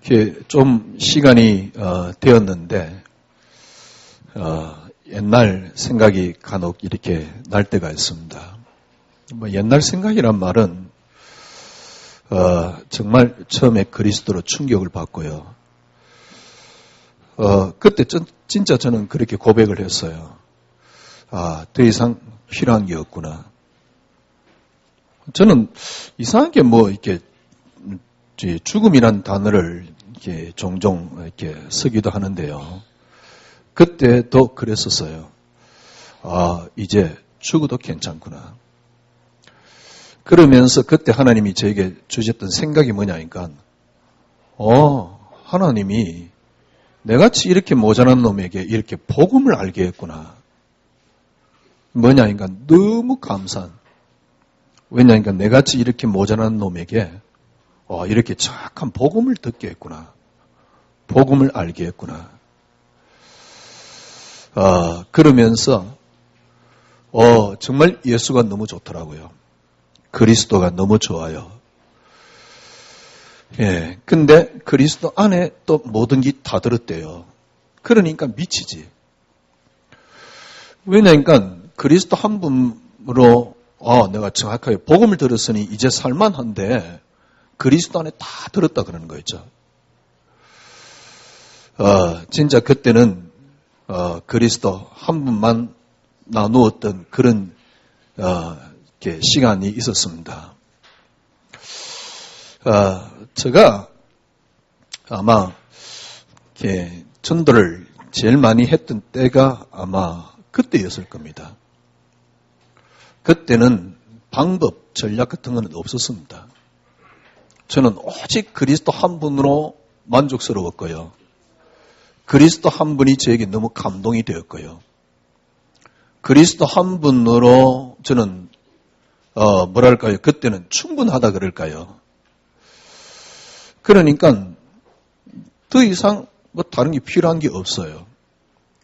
이렇게 좀 시간이 되었는데 옛날 생각이 간혹 이렇게 날 때가 있습니다. 뭐 옛날 생각이란 말은 정말 처음에 그리스도로 충격을 받고요. 그때 진짜 저는 그렇게 고백을 했어요. 더 이상 필요한 게 없구나. 저는 이상하게 뭐 이렇게 죽음이란 단어를 이렇게 종종 이렇게 쓰기도 하는데요. 그때도 그랬었어요. 이제 죽어도 괜찮구나. 그러면서 그때 하나님이 저에게 주셨던 생각이 뭐냐니까, 하나님이 내같이 이렇게 모자란 놈에게 이렇게 복음을 알게 했구나. 뭐냐니까 너무 감사한. 왜냐니까 내같이 이렇게 모자란 놈에게 이렇게 착한 복음을 듣게 했구나. 복음을 알게 했구나. 그러면서 정말 예수가 너무 좋더라고요. 그리스도가 너무 좋아요. 예, 근데 그리스도 안에 또 모든 게 다 들었대요. 그러니까 미치지. 왜냐니까 그리스도 한 분으로 내가 정확하게 복음을 들었으니 이제 살만한데 그리스도 안에 다 들었다 그러는 거였죠. 진짜 그때는 그리스도 한 분만 나누었던 그런 시간이 있었습니다. 제가 아마 전도를 제일 많이 했던 때가 아마 그때였을 겁니다. 그때는 방법, 전략 같은 건 없었습니다. 저는 오직 그리스도 한 분으로 만족스러웠고요. 그리스도 한 분이 저에게 너무 감동이 되었고요. 그리스도 한 분으로 저는 뭐랄까요? 그때는 충분하다 그럴까요? 그러니까 더 이상 뭐 다른 게 필요한 게 없어요.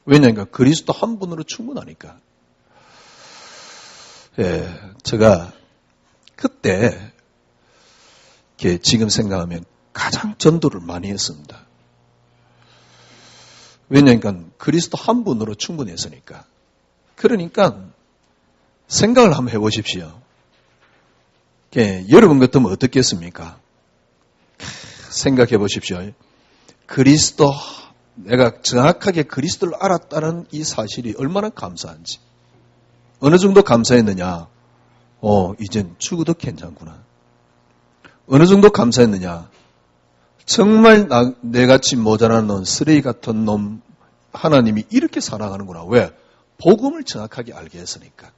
왜냐하면 그리스도 한 분으로 충분하니까. 예, 제가 그때 지금 생각하면 가장 전도를 많이 했습니다. 왜냐하면 그리스도 한 분으로 충분했으니까. 그러니까 생각을 한번 해보십시오. 여러분 같으면 어떻겠습니까? 생각해 보십시오. 그리스도, 내가 정확하게 그리스도를 알았다는 이 사실이 얼마나 감사한지. 어느 정도 감사했느냐? 이젠 죽어도 괜찮구나. 어느 정도 감사했느냐? 정말 내같이 모자란 놈, 쓰레기 같은 놈, 하나님이 이렇게 사랑하는구나. 왜? 복음을 정확하게 알게 했으니까.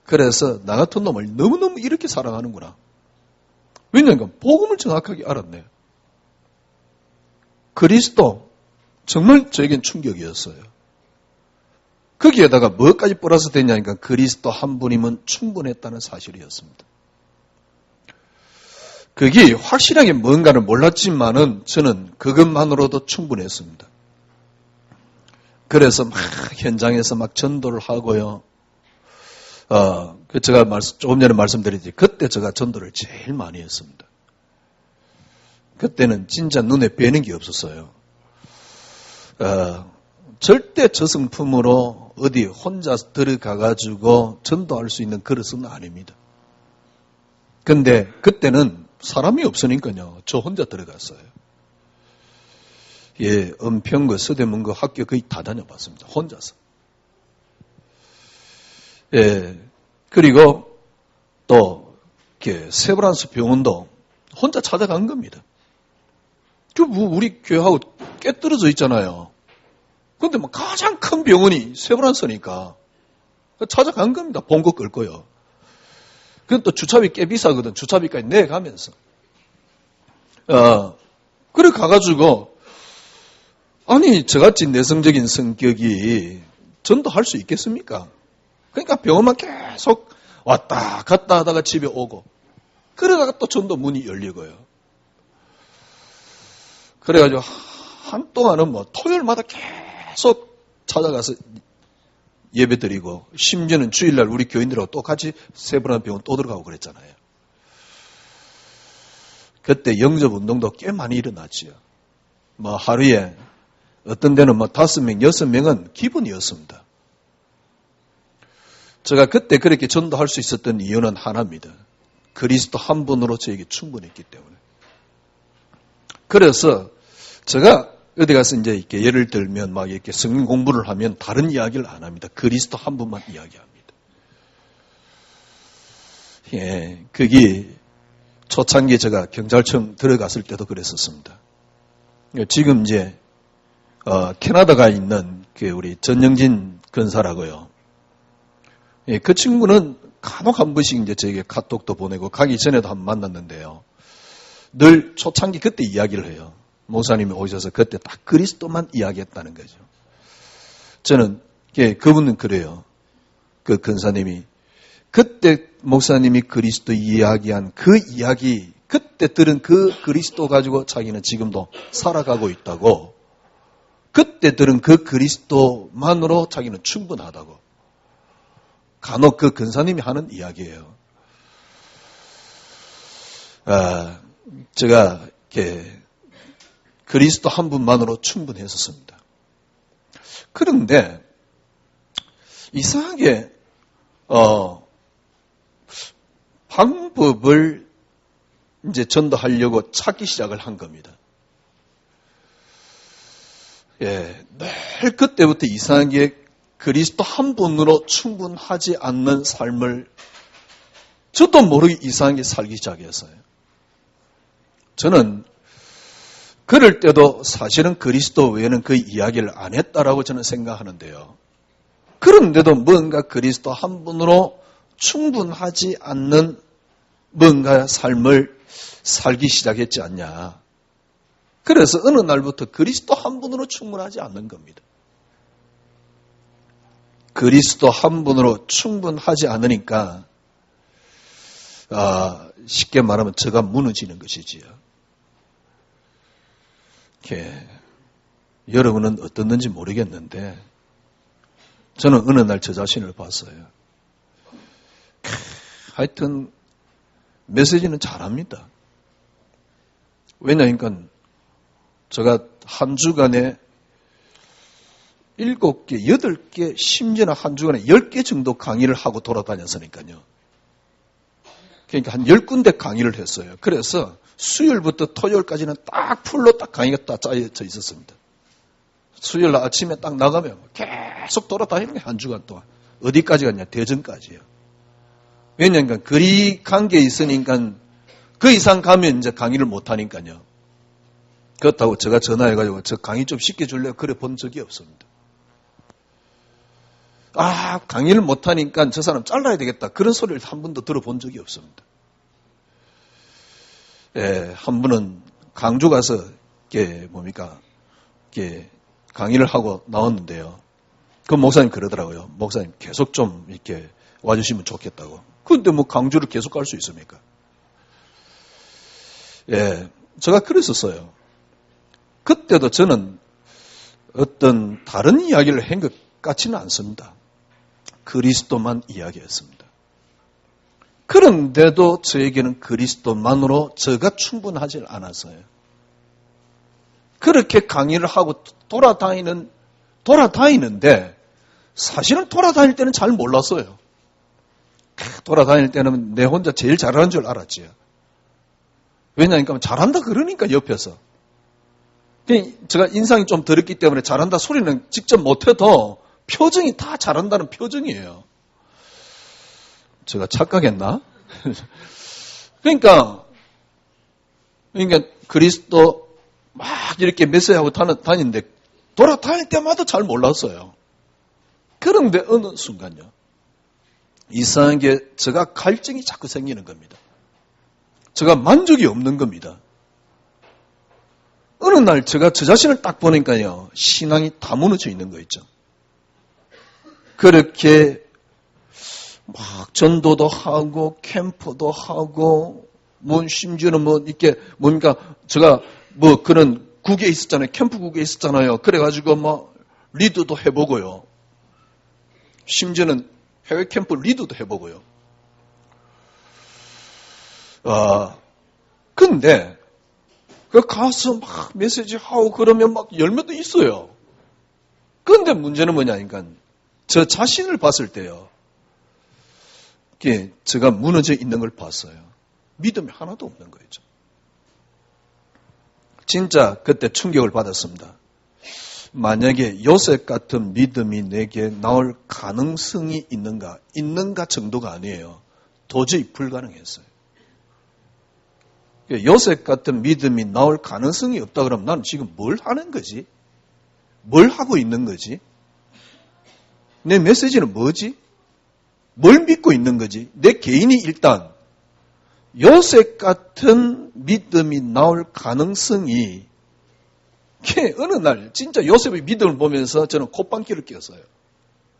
그래서 나 같은 놈을 너무너무 이렇게 사랑하는구나. 왜냐하면 복음을 정확하게 알았네. 그리스도 정말 저에겐 충격이었어요. 거기에다가 뭐까지 플러스 됐냐니까 그리스도 한 분이면 충분했다는 사실이었습니다. 그게 확실하게 뭔가를 몰랐지만은 저는 그것만으로도 충분했습니다. 그래서 막 현장에서 막 전도를 하고요. 제가 조금 전에 말씀드렸지. 그때 제가 전도를 제일 많이 했습니다. 그때는 진짜 눈에 뵈는 게 없었어요. 절대 저승품으로 어디 혼자 들어가가지고 전도할 수 있는 그릇은 아닙니다. 근데 그때는 사람이 없으니까요. 저 혼자 들어갔어요. 예, 은평구, 서대문구 학교 거의 다 다녀봤습니다. 혼자서. 예, 그리고 또, 세브란스 병원도 혼자 찾아간 겁니다. 우리 교회하고 꽤 떨어져 있잖아요. 근데 뭐 가장 큰 병원이 세브란스니까 찾아간 겁니다. 본거 끌고요. 그건 또 주차비 꽤 비싸거든. 주차비까지 내가면서. 그래 가가지고, 아니, 저같이 내성적인 성격이 전도할 수 있겠습니까? 그러니까 병원만 계속 왔다 갔다 하다가 집에 오고, 그러다가 또 전도 문이 열리고요. 그래가지고 한동안은 뭐 토요일마다 계속 찾아가서 예배 드리고, 심지어는 주일날 우리 교인들하고 똑같이 세브란스 병원 또 들어가고 그랬잖아요. 그때 영접 운동도 꽤 많이 일어났지요. 뭐 하루에 어떤 데는 뭐 5명, 6명은 기본이었습니다. 제가 그때 그렇게 전도할 수 있었던 이유는 하나입니다. 그리스도 한 분으로 저에게 충분했기 때문에. 그래서 제가 어디 가서 이제 이렇게 예를 들면 막 이렇게 성경 공부를 하면 다른 이야기를 안 합니다. 그리스도 한 분만 이야기합니다. 예, 그게 초창기에 제가 경찰청 들어갔을 때도 그랬었습니다. 지금 이제 캐나다가 있는 그 우리 전영진 근사라고요. 예, 그 친구는 간혹 한 번씩 이제 저에게 카톡도 보내고 가기 전에도 한 번 만났는데요. 늘 초창기 그때 이야기를 해요. 목사님이 오셔서 그때 딱 그리스도만 이야기했다는 거죠. 저는 그분은 그래요. 그 근사님이 그때 목사님이 그리스도 이야기한 그 이야기, 그때 들은 그 그리스도 가지고 자기는 지금도 살아가고 있다고. 그때 들은 그 그리스도만으로 자기는 충분하다고. 간혹 그 근사님이 하는 이야기예요. 제가 이렇게 그리스도 한 분만으로 충분했었습니다. 그런데 이상하게 방법을 이제 전도하려고 찾기 시작을 한 겁니다. 예, 늘 그때부터 이상하게 그리스도 한 분으로 충분하지 않는 삶을 저도 모르게 이상하게 살기 시작했어요. 저는 그럴 때도 사실은 그리스도 외에는 그 이야기를 안 했다라고 저는 생각하는데요. 그런데도 뭔가 그리스도 한 분으로 충분하지 않는 뭔가 삶을 살기 시작했지 않냐. 그래서 어느 날부터 그리스도 한 분으로 충분하지 않는 겁니다. 그리스도 한 분으로 충분하지 않으니까 쉽게 말하면 제가 무너지는 것이지요. 여러분은 어떻는지 모르겠는데 저는 어느 날 저 자신을 봤어요. 하여튼 메시지는 잘합니다. 왜냐하니까 제가 한 주간에 7개, 8개, 심지어는 한 주간에 10개 정도 강의를 하고 돌아다녔으니까요. 그러니까 한 10군데 강의를 했어요. 그래서 수요일부터 토요일까지는 딱 풀로 딱 강의가 딱 짜여져 있었습니다. 수요일 아침에 딱 나가면 계속 돌아다니는 게 한 주간 동안. 어디까지 갔냐? 대전까지요. 왜냐하면 거리 관계에 있으니까 그 이상 가면 이제 강의를 못 하니까요. 그렇다고 제가 전화해가지고 저 강의 좀 시켜줄래요? 그래 본 적이 없습니다. 강의를 못 하니까 저 사람 잘라야 되겠다. 그런 소리를 한 번도 들어본 적이 없습니다. 예, 한 분은 강주 가서 강의를 하고 나왔는데요. 그 목사님 그러더라고요. 목사님 계속 좀 이렇게 와주시면 좋겠다고. 그런데 뭐 강주를 계속 갈 수 있습니까? 예, 제가 그랬었어요. 그때도 저는 어떤 다른 이야기를 한 것 같지는 않습니다. 그리스도만 이야기했습니다. 그런데도 저에게는 그리스도만으로 저가 충분하지 않았어요. 그렇게 강의를 하고 돌아다니는데 사실은 돌아다닐 때는 잘 몰랐어요. 돌아다닐 때는 내 혼자 제일 잘하는 줄 알았지요. 왜냐하니까 잘한다 그러니까 옆에서. 제가 인상이 좀 들었기 때문에 잘한다 소리는 직접 못해도 표정이 다 잘한다는 표정이에요. 제가 착각했나? 그러니까 그리스도 막 이렇게 메시지하고 다니는데 돌아다닐 때마다 잘 몰랐어요. 그런데 어느 순간요. 이상하게 제가 갈증이 자꾸 생기는 겁니다. 제가 만족이 없는 겁니다. 어느 날 제가 저 자신을 딱 보니까요. 신앙이 다 무너져 있는 거 있죠. 그렇게 막 전도도 하고 캠프도 하고 심지어는 이렇게 제가 그런 국에 있었잖아요. 캠프국에 있었잖아요. 그래가지고 리드도 해보고요. 심지어는 해외 캠프 리드도 해보고요. 근데 가서 막 메시지 하고 그러면 막 열매도 있어요. 그런데 문제는 뭐냐니까 저 자신을 봤을 때요. 제가 무너져 있는 걸 봤어요. 믿음이 하나도 없는 거죠. 진짜 그때 충격을 받았습니다. 만약에 요셉 같은 믿음이 내게 나올 가능성이 있는가 정도가 아니에요. 도저히 불가능했어요. 요셉 같은 믿음이 나올 가능성이 없다 그러면 나는 지금 뭘 하는 거지? 뭘 하고 있는 거지? 내 메시지는 뭐지? 뭘 믿고 있는 거지? 내 개인이 일단 요셉 같은 믿음이 나올 가능성이 어느 날 진짜 요셉의 믿음을 보면서 저는 콧방귀를 꼈어요.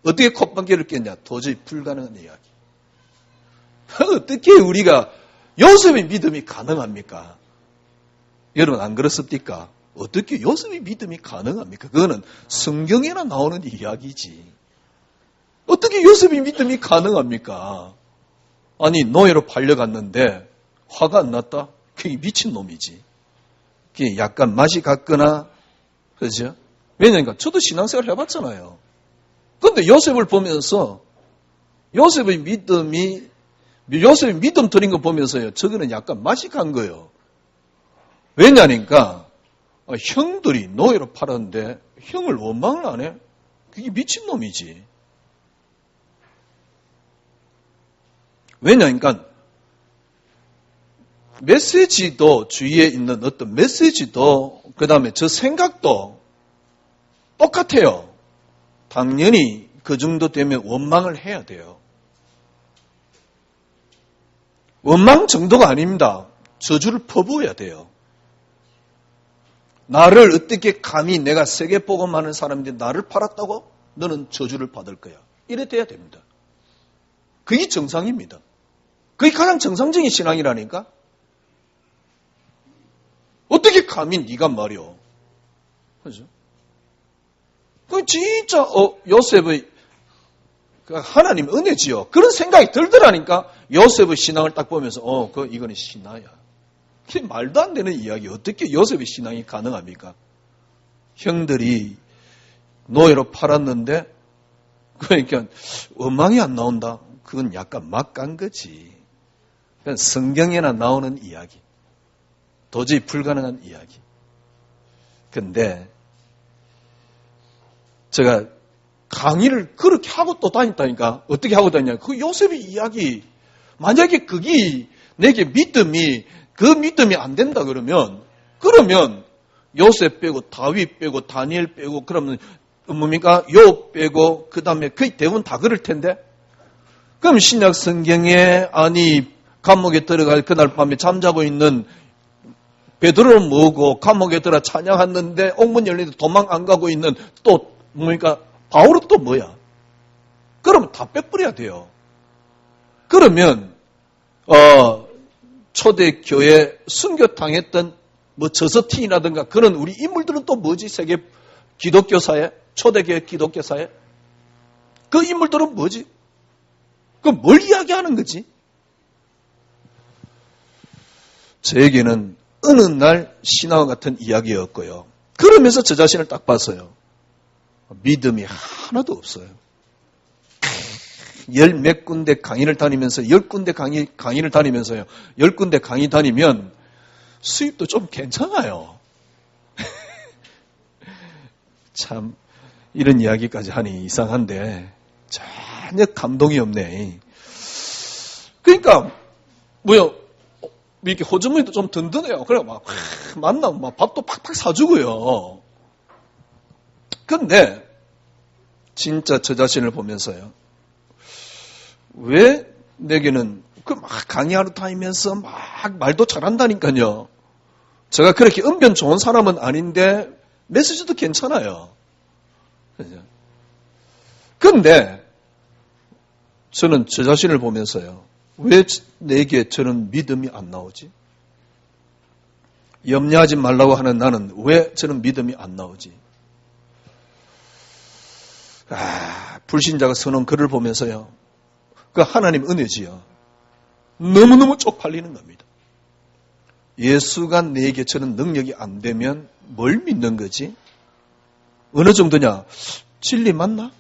어떻게 콧방귀를 꼈냐? 도저히 불가능한 이야기. 어떻게 우리가 요셉의 믿음이 가능합니까? 여러분 안 그렇습니까? 어떻게 요셉의 믿음이 가능합니까? 그거는 성경에나 나오는 이야기지. 어떻게 요셉의 믿음이 가능합니까? 아니 노예로 팔려갔는데 화가 안 났다? 그게 미친놈이지. 그게 약간 맛이 갔거나 그렇죠? 왜냐니까 저도 신앙생활 해봤잖아요. 그런데 요셉을 보면서 요셉의 믿음 드린 거 보면서요. 저거는 약간 맛이 간 거예요. 왜냐니까 형들이 노예로 팔았는데 형을 원망을 안 해? 그게 미친놈이지. 왜냐니까 메시지도 주위에 있는 어떤 메시지도 그 다음에 저 생각도 똑같아요. 당연히 그 정도 되면 원망을 해야 돼요. 원망 정도가 아닙니다. 저주를 퍼부어야 돼요. 나를 어떻게 감히 내가 세계복음하는 사람들이 나를 팔았다고? 너는 저주를 받을 거야. 이래 돼야 됩니다. 그게 정상입니다. 그게 가장 정상적인 신앙이라니까? 어떻게 감히 네가 말이오? 그죠? 그 진짜 요셉의 하나님 은혜지요. 그런 생각이 들더라니까. 요셉의 신앙을 딱 보면서 이거는 신화야. 그게 말도 안 되는 이야기. 어떻게 요셉의 신앙이 가능합니까? 형들이 노예로 팔았는데 그러니까 원망이 안 나온다. 그건 약간 막 간 거지. 그건 성경에나 나오는 이야기. 도저히 불가능한 이야기. 근데 제가 강의를 그렇게 하고 또 다녔다니까. 어떻게 하고 다녔냐. 그 요셉의 이야기. 만약에 그게 내게 그 믿음이 안 된다 그러면 요셉 빼고 다윗 빼고 다니엘 빼고 그러면 뭡니까? 욥 빼고 그 다음에 거의 대부분 다 그럴 텐데. 그럼 신약 성경에 감옥에 들어갈 그날 밤에 잠자고 있는 베드로는 뭐고 감옥에 들어 찬양했는데 옥문 열리는데 도망 안 가고 있는 또 뭡니까? 바울은 또 뭐야? 그러면 다 빼버려야 돼요. 그러면 초대교회 순교당했던 저서틴이라든가 그런 우리 인물들은 또 뭐지? 세계 기독교사에 초대교회 기독교사에 그 인물들은 뭐지? 그럼 뭘 이야기하는 거지? 저에게는 어느 날 신화와 같은 이야기였고요. 그러면서 저 자신을 딱 봤어요. 믿음이 하나도 없어요. 열 몇 군데 강의를 다니면서 10군데 강의를 다니면서요. 10군데 강의 다니면 수입도 좀 괜찮아요. 참 이런 이야기까지 하니 이상한데 전혀 감동이 없네. 그러니까 이렇게 호주머니도 좀 든든해요. 그래 만나면 밥도 팍팍 사주고요. 근데 진짜 저 자신을 보면서요. 왜 내게는 막 강의하러 다니면서 막 말도 잘한다니까요. 제가 그렇게 은변 좋은 사람은 아닌데 메시지도 괜찮아요. 그런데 저는 저 자신을 보면서요. 왜 내게 저는 믿음이 안 나오지? 염려하지 말라고 하는 나는 왜 저는 믿음이 안 나오지? 불신자가 써놓은 글을 보면서요. 그 하나님 은혜지요. 너무너무 쪽팔리는 겁니다. 예수가 내게 저는 능력이 안 되면 뭘 믿는 거지? 어느 정도냐? 진리 맞나?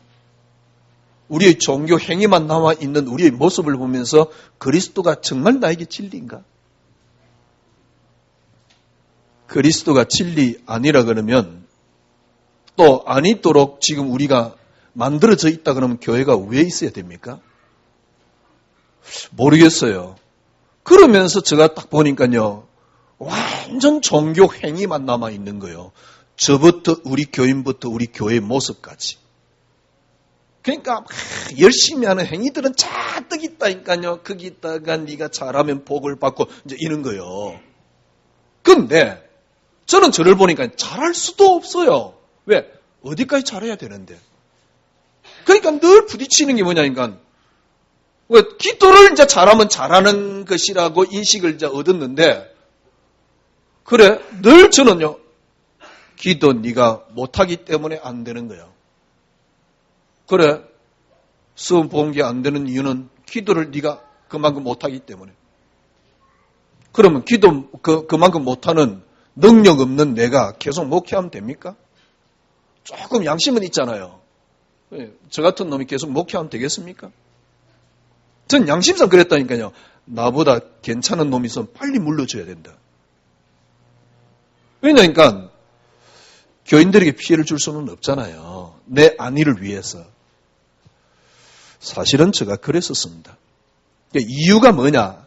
우리의 종교 행위만 남아 있는 우리의 모습을 보면서 그리스도가 정말 나에게 진리인가? 그리스도가 진리 아니라 그러면 또 아니도록 지금 우리가 만들어져 있다 그러면 교회가 왜 있어야 됩니까? 모르겠어요. 그러면서 제가 딱 보니까요. 완전 종교 행위만 남아 있는 거예요. 저부터 우리 교인부터 우리 교회 모습까지. 그러니까 열심히 하는 행위들은 잔뜩 있다니까요. 거기다가 네가 잘하면 복을 받고 이제 이런 거예요. 근데 저는 저를 보니까 잘할 수도 없어요. 왜? 어디까지 잘해야 되는데. 그러니까 늘 부딪히는 게 뭐냐니까 왜 기도를 이제 잘하면 잘하는 것이라고 인식을 이제 얻었는데 그래 늘 저는요 기도 네가 못하기 때문에 안 되는 거야. 그래 수험 본 게 안 되는 이유는 기도를 네가 그만큼 못하기 때문에. 그러면 기도 그만큼 못하는 능력 없는 내가 계속 목회하면 됩니까? 조금 양심은 있잖아요. 저 같은 놈이 계속 목회하면 되겠습니까? 전 양심상 그랬다니까요. 나보다 괜찮은 놈이 있으면 빨리 물러줘야 된다. 왜냐니까 교인들에게 피해를 줄 수는 없잖아요. 내 안위를 위해서. 사실은 제가 그랬었습니다. 이유가 뭐냐?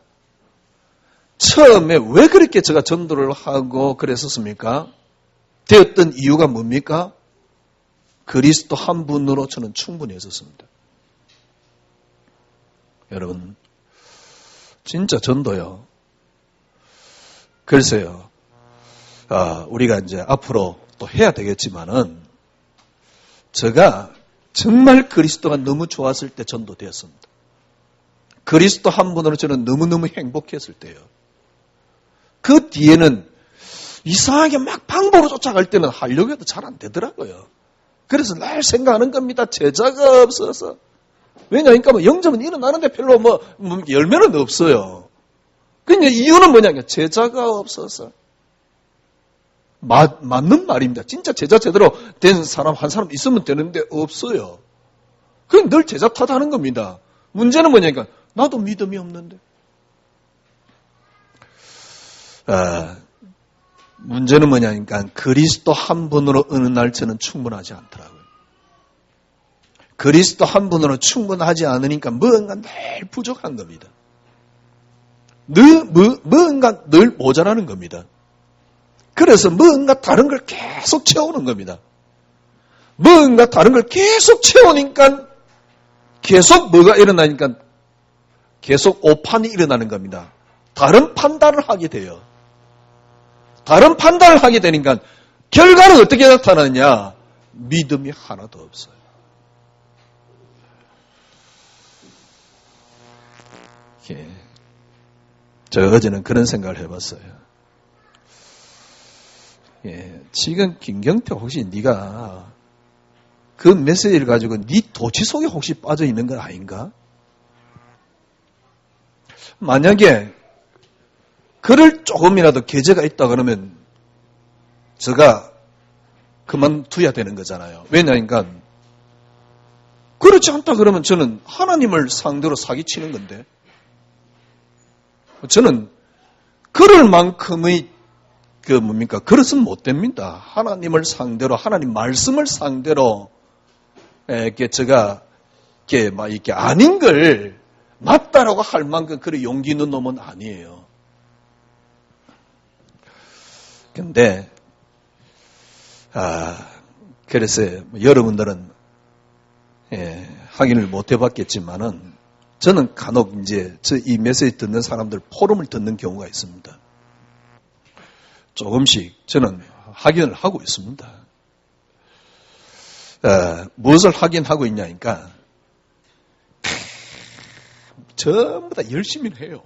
처음에 왜 그렇게 제가 전도를 하고 그랬었습니까? 되었던 이유가 뭡니까? 그리스도 한 분으로 저는 충분히 했었습니다. 여러분, 진짜 전도요. 글쎄요. 우리가 이제 앞으로 또 해야 되겠지만은, 제가 정말 그리스도가 너무 좋았을 때 전도되었습니다. 그리스도 한 분으로 저는 너무너무 행복했을 때요. 그 뒤에는 이상하게 막 방법으로 쫓아갈 때는 하려고 해도 잘 안 되더라고요. 그래서 날 생각하는 겁니다. 제자가 없어서. 왜냐니까 영접은 일어나는데 별로 열매는 없어요. 근데 이유는 뭐냐면 제자가 없어서. 맞는 말입니다. 진짜 제자 제대로 된 사람 한 사람 있으면 되는데 없어요. 그냥 늘 제자 탓하는 겁니다. 문제는 뭐냐니까 나도 믿음이 없는데. 문제는 뭐냐니까 그리스도 한 분으로 어느 날 저는 충분하지 않더라고요. 그리스도 한 분으로 충분하지 않으니까 뭔가 늘 부족한 겁니다. 뭔가 늘 모자라는 겁니다. 그래서 뭔가 다른 걸 계속 채우는 겁니다. 뭔가 다른 걸 계속 채우니까 계속 뭐가 일어나니까 계속 오판이 일어나는 겁니다. 다른 판단을 하게 돼요. 다른 판단을 하게 되니까 결과는 어떻게 나타나느냐? 믿음이 하나도 없어요. 제가 어제는 그런 생각을 해봤어요. 지금 김경태 혹시 네가 그 메시지를 가지고 네 도치 속에 혹시 빠져 있는 건 아닌가? 만약에 글을 조금이라도 계제가 있다 그러면 제가 그만둬야 되는 거잖아요. 왜냐니까 그렇지 않다 그러면 저는 하나님을 상대로 사기치는 건데 저는 그럴 만큼의 그릇은 못 됩니다. 하나님을 상대로 하나님 말씀을 상대로 제가 이렇게 아닌 걸 맞다라고 할 만큼 그런 용기 있는 놈은 아니에요. 근데 그래서 여러분들은 확인을 못 해봤겠지만은 저는 간혹 이제 이 메시지 듣는 사람들 포럼을 듣는 경우가 있습니다. 조금씩 저는 확인을 하고 있습니다. 무엇을 확인하고 있냐니까 전부 다 열심히 해요.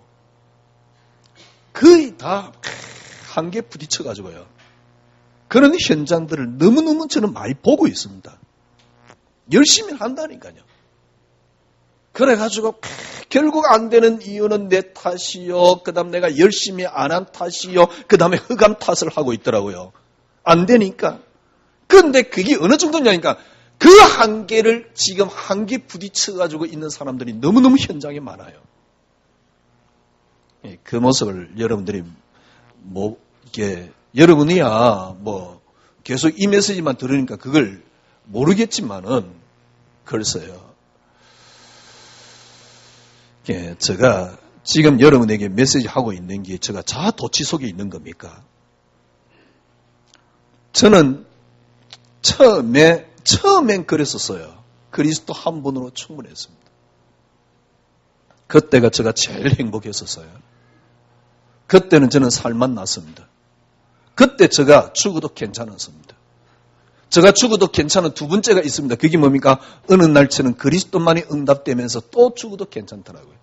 거의 다 한계 부딪혀가지고요. 그런 현장들을 너무너무 저는 많이 보고 있습니다. 열심히 한다니까요. 그래가지고 결국 안 되는 이유는 내 탓이요. 그 다음 내가 열심히 안 한 탓이요. 그 다음에 흑암 탓을 하고 있더라고요. 안 되니까. 그런데 그게 어느 정도냐니까 그 한계를 지금 한계 부딪혀가지고 있는 사람들이 너무너무 현장에 많아요. 그 모습을 여러분들이 여러분이야 계속 이 메시지만 들으니까 그걸 모르겠지만은 글쎄요. 제가 지금 여러분에게 메시지 하고 있는 게 제가 자아도취 속에 있는 겁니까? 저는 처음엔 그랬었어요. 그리스도 한 분으로 충분했습니다. 그때가 제가 제일 행복했었어요. 그때는 저는 살만 났습니다. 그때 제가 죽어도 괜찮았습니다. 제가 죽어도 괜찮은 두 번째가 있습니다. 그게 뭡니까? 어느 날 저는 그리스도만이 응답되면서 또 죽어도 괜찮더라고요.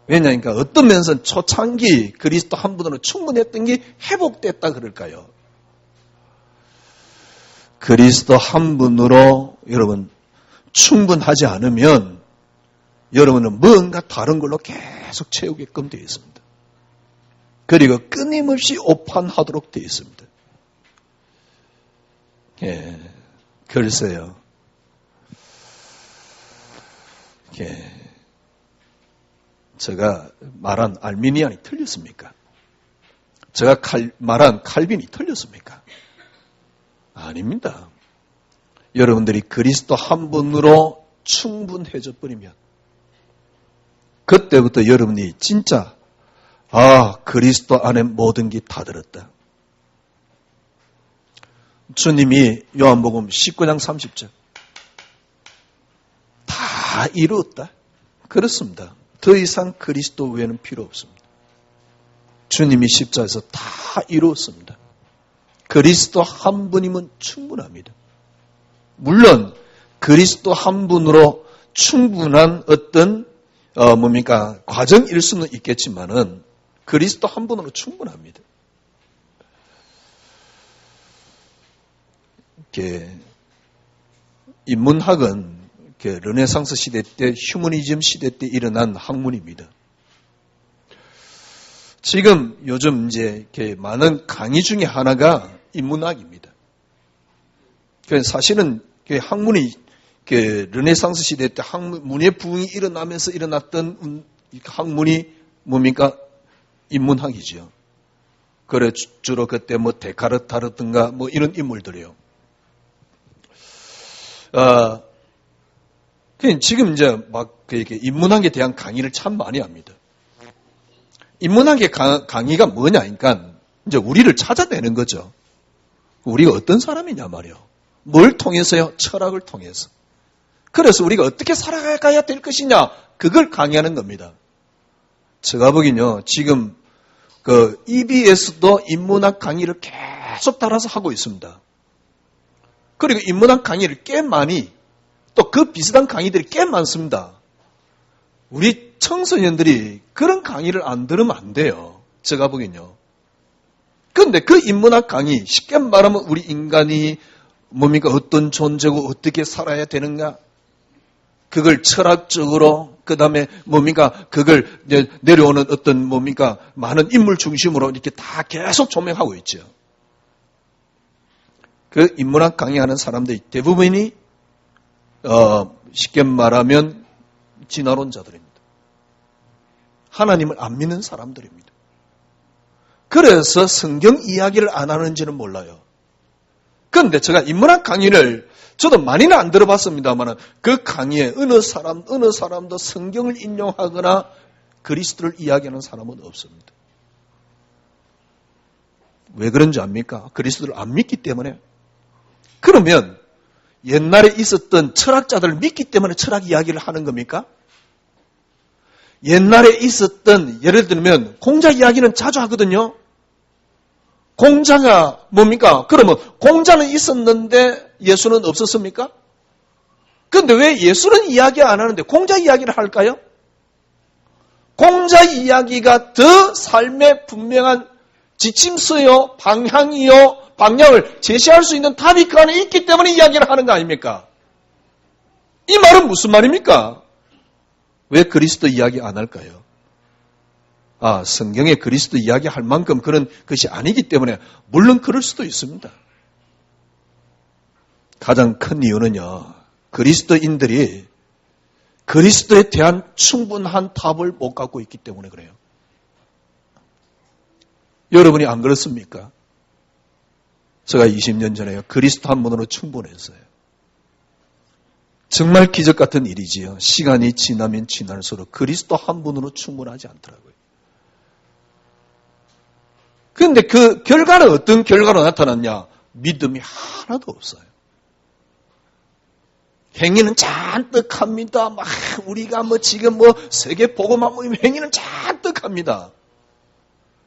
왜냐니까 어떤 면에서는 초창기 그리스도 한 분으로 충분했던 게 회복됐다 그럴까요? 그리스도 한 분으로 여러분 충분하지 않으면 여러분은 뭔가 다른 걸로 계속 채우게끔 되어 있습니다. 그리고 끊임없이 오판하도록 되어 있습니다. 글쎄요. 제가 말한 알미니안이 틀렸습니까? 제가 말한 칼빈이 틀렸습니까? 아닙니다. 여러분들이 그리스도 한 분으로 충분해져 버리면 그때부터 여러분이 진짜 그리스도 안에 모든 게 다 들었다. 주님이 요한복음 19장 30절 다 이루었다. 그렇습니다. 더 이상 그리스도 외에는 필요 없습니다. 주님이 십자가에서 다 이루었습니다. 그리스도 한 분이면 충분합니다. 물론 그리스도 한 분으로 충분한 어떤 과정일 수는 있겠지만은 그리스도 한 분으로 충분합니다. 인문학은 르네상스 시대 때 휴머니즘 시대 때 일어난 학문입니다. 지금 요즘 이제 많은 강의 중에 하나가 인문학입니다. 사실은 학문이 르네상스 시대 때 문의 부흥이 일어나면서 일어났던 학문이 뭡니까? 인문학이죠. 그래 주로 그때 데카르타라든가 이런 인물들이요. 지금 이제 인문학에 대한 강의를 참 많이 합니다. 인문학의 강의가 뭐냐니까 이제 우리를 찾아내는 거죠. 우리가 어떤 사람이냐 말이요. 뭘 통해서요? 철학을 통해서. 그래서 우리가 어떻게 살아가야 될 것이냐? 그걸 강의하는 겁니다. 제가 보기엔요, 지금 EBS도 인문학 강의를 계속 따라서 하고 있습니다. 그리고 인문학 강의를 꽤 많이, 또 그 비슷한 강의들이 꽤 많습니다. 우리 청소년들이 그런 강의를 안 들으면 안 돼요. 제가 보기엔요. 그런데 그 인문학 강의, 쉽게 말하면 우리 인간이 어떤 존재고 어떻게 살아야 되는가? 그걸 철학적으로, 그 다음에 그걸 내려오는 어떤 많은 인물 중심으로 이렇게 다 계속 조명하고 있죠. 그 인문학 강의하는 사람들이 대부분이, 쉽게 말하면 진화론자들입니다. 하나님을 안 믿는 사람들입니다. 그래서 성경 이야기를 안 하는지는 몰라요. 그런데 제가 인문학 강의를 저도 많이는 안 들어봤습니다만 그 강의에 어느 사람도 성경을 인용하거나 그리스도를 이야기하는 사람은 없습니다. 왜 그런지 압니까? 그리스도를 안 믿기 때문에. 그러면 옛날에 있었던 철학자들을 믿기 때문에 철학 이야기를 하는 겁니까? 옛날에 있었던, 예를 들면 공자 이야기는 자주 하거든요. 공자가 뭡니까? 그러면 공자는 있었는데 예수는 없었습니까? 그런데 왜 예수는 이야기 안 하는데 공자 이야기를 할까요? 공자 이야기가 더 삶의 분명한 지침서요, 방향을 제시할 수 있는 답이 그 안에 있기 때문에 이야기를 하는 거 아닙니까? 이 말은 무슨 말입니까? 왜 그리스도 이야기 안 할까요? 성경에 그리스도 이야기할 만큼 그런 것이 아니기 때문에 물론 그럴 수도 있습니다. 가장 큰 이유는요. 그리스도인들이 그리스도에 대한 충분한 답을 못 갖고 있기 때문에 그래요. 여러분이 안 그렇습니까? 제가 20년 전에요. 그리스도 한 분으로 충분했어요. 정말 기적 같은 일이지요. 시간이 지나면 지날수록 그리스도 한 분으로 충분하지 않더라고요. 그런데 그 결과는 어떤 결과로 나타났냐? 믿음이 하나도 없어요. 행위는 잔뜩 합니다. 우리가 지금 세계 복음화 모임 행위는 잔뜩 합니다.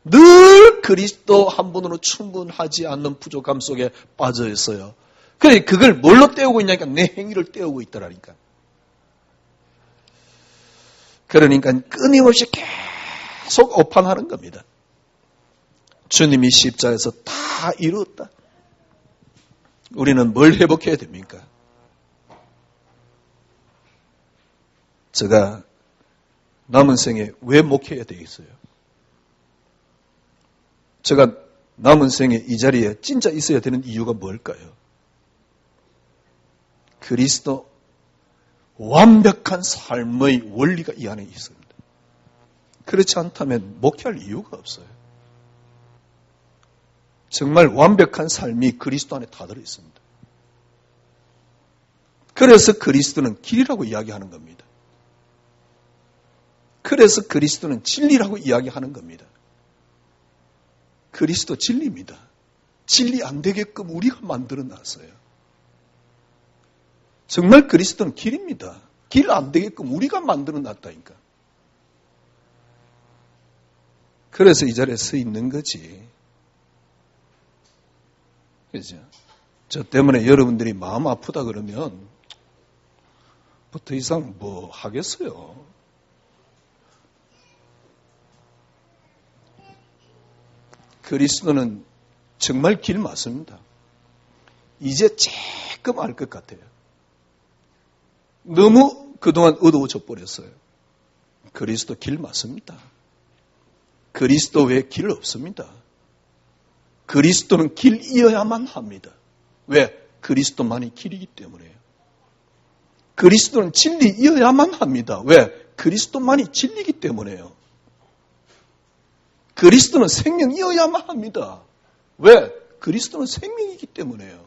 늘 그리스도 한 분으로 충분하지 않는 부족함 속에 빠져 있어요. 그래, 그걸 뭘로 때우고 있냐니까 내 행위를 때우고 있더라니까. 그러니까 끊임없이 계속 오판하는 겁니다. 주님이 십자가에서 다 이루었다. 우리는 뭘 회복해야 됩니까? 제가 남은 생에 왜 목회해야 되겠어요? 제가 남은 생에 이 자리에 진짜 있어야 되는 이유가 뭘까요? 그리스도 완벽한 삶의 원리가 이 안에 있습니다. 그렇지 않다면 목회할 이유가 없어요. 정말 완벽한 삶이 그리스도 안에 다 들어있습니다. 그래서 그리스도는 길이라고 이야기하는 겁니다. 그래서 그리스도는 진리라고 이야기하는 겁니다. 그리스도 진리입니다. 진리 안 되게끔 우리가 만들어 놨어요. 정말 그리스도는 길입니다. 길 안 되게끔 우리가 만들어 놨다니까. 그래서 이 자리에 서 있는 거지. 그죠? 저 때문에 여러분들이 마음 아프다 그러면 더 이상 뭐 하겠어요. 그리스도는 정말 길 맞습니다. 이제 조금 알 것 같아요. 너무 그동안 어두워져 버렸어요. 그리스도 길 맞습니다. 그리스도 외에 길 없습니다. 그리스도는 길이어야만 합니다. 왜? 그리스도만이 길이기 때문에요. 그리스도는 진리이어야만 합니다. 왜? 그리스도만이 진리이기 때문에요. 그리스도는 생명이어야만 합니다. 왜? 그리스도는 생명이기 때문에요.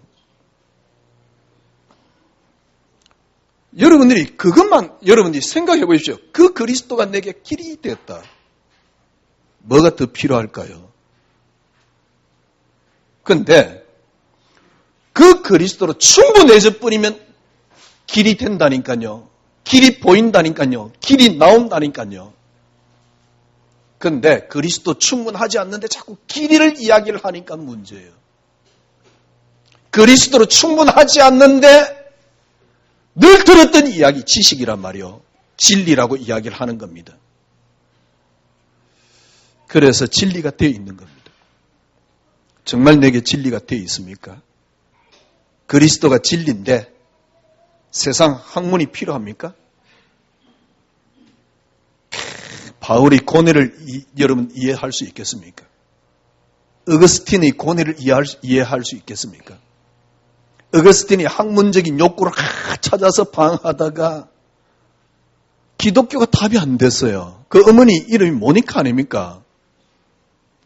여러분들이 생각해 보십시오. 그 그리스도가 내게 길이 됐다. 뭐가 더 필요할까요? 근데 그 그리스도로 충분해져 버리면 길이 된다니까요. 길이 보인다니까요. 길이 나온다니까요. 근데 그리스도 충분하지 않는데 자꾸 길이를 이야기를 하니까 문제예요. 그리스도로 충분하지 않는데 늘 들었던 이야기, 지식이란 말이요. 진리라고 이야기를 하는 겁니다. 그래서 진리가 되어 있는 겁니다. 정말 내게 진리가 되어 있습니까? 그리스도가 진리인데 세상 학문이 필요합니까? 바울의 고뇌를 여러분 이해할 수 있겠습니까? 어거스틴의 고뇌를 이해할 수 있겠습니까? 어거스틴이 학문적인 욕구를 찾아서 방황하다가 기독교가 답이 안 됐어요. 그 어머니 이름이 모니카 아닙니까?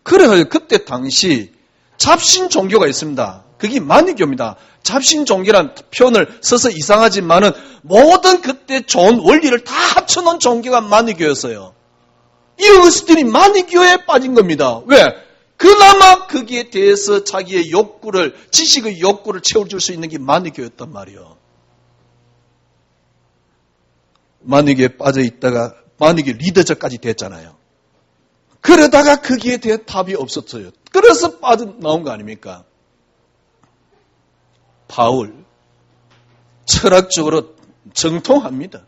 그래가지고 그때 당시 잡신 종교가 있습니다. 그게 마니교입니다. 잡신 종교란 표현을 써서 이상하지만은 모든 그때 좋은 원리를 다 합쳐놓은 종교가 마니교였어요. 이 어거스틴이 마니교에 빠진 겁니다. 왜? 그나마 거기에 대해서 자기의 욕구를, 지식의 욕구를 채워줄 수 있는 게 마니교였단 말이에요. 마니교에 빠져 있다가 마니교 리더자까지 됐잖아요. 그러다가 거기에 대한 답이 없었어요. 그래서 빠져나온 거 아닙니까? 바울, 철학적으로 정통합니다.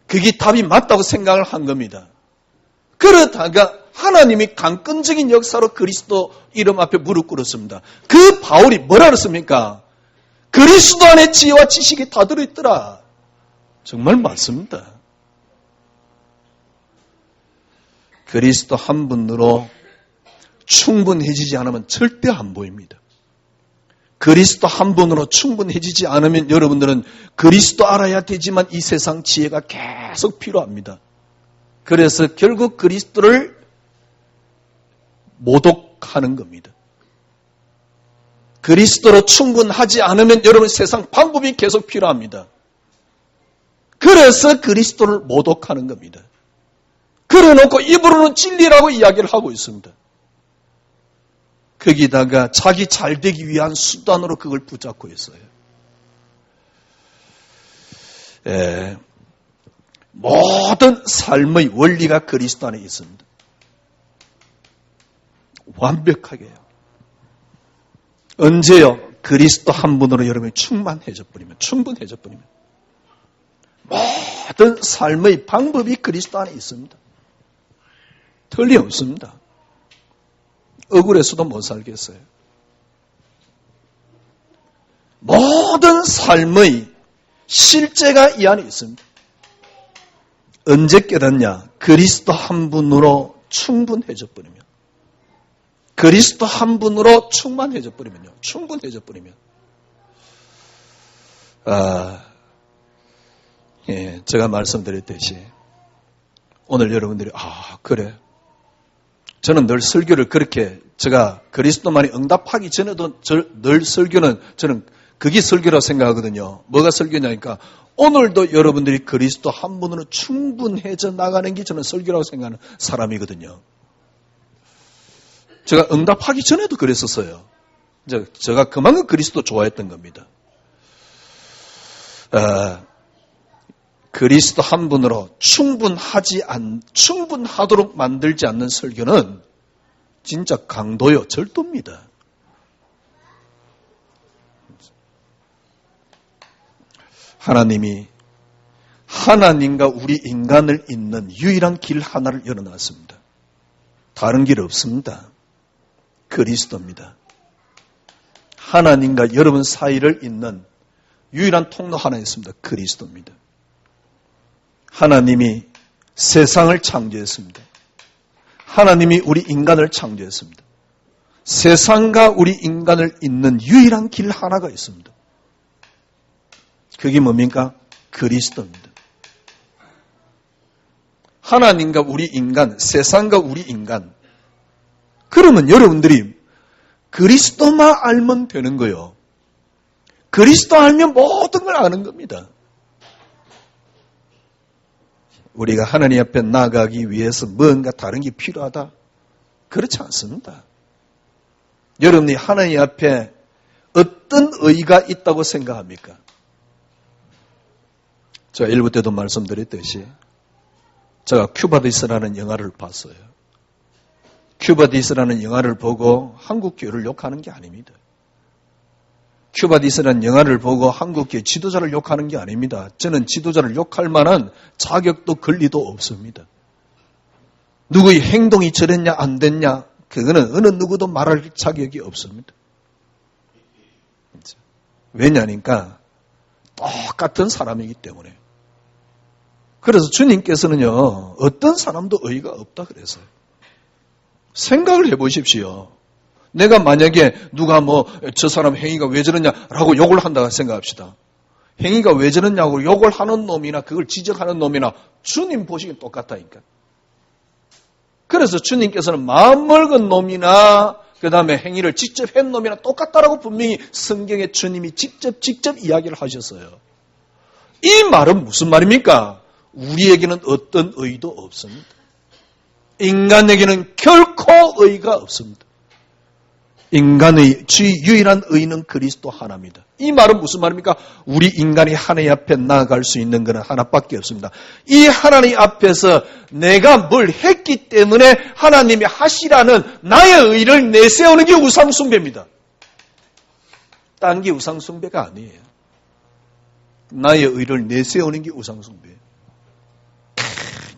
그게 답이 맞다고 생각을 한 겁니다. 그러다가 하나님이 강권적인 역사로 그리스도 이름 앞에 무릎 꿇었습니다. 그 바울이 뭐라 그랬습니까? 그리스도 안에 지혜와 지식이 다 들어있더라. 정말 맞습니다. 그리스도 한 분으로 충분해지지 않으면 절대 안 보입니다. 그리스도 한 분으로 충분해지지 않으면 여러분들은 그리스도 알아야 되지만 이 세상 지혜가 계속 필요합니다. 그래서 결국 그리스도를 모독하는 겁니다. 그리스도로 충분하지 않으면 여러분 세상 방법이 계속 필요합니다. 그래서 그리스도를 모독하는 겁니다. 그래놓고 입으로는 진리라고 이야기를 하고 있습니다. 거기다가 자기 잘되기 위한 수단으로 그걸 붙잡고 있어요. 모든 삶의 원리가 그리스도 안에 있습니다. 완벽하게요. 언제요? 그리스도 한 분으로 여러분이 충분해져 버리면 모든 삶의 방법이 그리스도 안에 있습니다. 틀림없습니다. 억울해서도 못 살겠어요. 모든 삶의 실제가 이 안에 있습니다. 언제 깨닫냐? 그리스도 한 분으로 충분해져 버리면. 그리스도 한 분으로 충만해져 버리면요. 충분해져 버리면. 제가 말씀드렸듯이 오늘 여러분들이 그래. 저는 늘 설교를 그렇게 제가 그리스도만이 응답하기 전에도 늘 설교는 저는 그게 설교라고 생각하거든요. 뭐가 설교냐니까 오늘도 여러분들이 그리스도 한 분으로 충분해져 나가는 게 저는 설교라고 생각하는 사람이거든요. 제가 응답하기 전에도 그랬었어요. 제가 그만큼 그리스도 좋아했던 겁니다. 그리스도 한 분으로 충분하도록 만들지 않는 설교는 진짜 강도요, 절도입니다. 하나님이 하나님과 우리 인간을 잇는 유일한 길 하나를 열어놨습니다. 다른 길 없습니다. 그리스도입니다. 하나님과 여러분 사이를 잇는 유일한 통로 하나 있습니다. 그리스도입니다. 하나님이 세상을 창조했습니다. 하나님이 우리 인간을 창조했습니다. 세상과 우리 인간을 잇는 유일한 길 하나가 있습니다. 그게 뭡니까? 그리스도입니다. 하나님과 우리 인간, 세상과 우리 인간. 그러면 여러분들이 그리스도만 알면 되는 거예요. 그리스도 알면 모든 걸 아는 겁니다. 우리가 하나님 앞에 나아가기 위해서 뭔가 다른 게 필요하다? 그렇지 않습니다. 여러분이 하나님 앞에 어떤 의의가 있다고 생각합니까? 제가 일부 때도 말씀드렸듯이 제가 큐바디스라는 영화를 봤어요. 큐바디스라는 영화를 보고 한국교회를 욕하는 게 아닙니다. 큐바디스라는 영화를 보고 한국교회 지도자를 욕하는 게 아닙니다. 저는 지도자를 욕할 만한 자격도 권리도 없습니다. 누구의 행동이 저랬냐 안 됐냐 그거는 어느 누구도 말할 자격이 없습니다. 왜냐니까 똑같은 사람이기 때문에. 그래서 주님께서는요 어떤 사람도 의의가 없다 그래서요. 생각을 해보십시오. 내가 만약에 누가 저 사람 행위가 왜 저러냐라고 욕을 한다고 생각합시다. 행위가 왜 저러냐고 욕을 하는 놈이나 그걸 지적하는 놈이나 주님 보시기엔 똑같다니까. 그래서 주님께서는 마음 먹은 놈이나 그 다음에 행위를 직접 한 놈이나 똑같다라고 분명히 성경에 주님이 직접 이야기를 하셨어요. 이 말은 무슨 말입니까? 우리에게는 어떤 의의도 없습니다. 인간에게는 결코 의의가 없습니다. 인간의 유일한 의의는 그리스도 하나입니다. 이 말은 무슨 말입니까? 우리 인간이 하나님 앞에 나아갈 수 있는 것은 하나밖에 없습니다. 이 하나님 앞에서 내가 뭘 했기 때문에 하나님이 하시라는 나의 의의를 내세우는 게 우상숭배입니다. 딴 게 우상숭배가 아니에요. 나의 의의를 내세우는 게 우상숭배예요.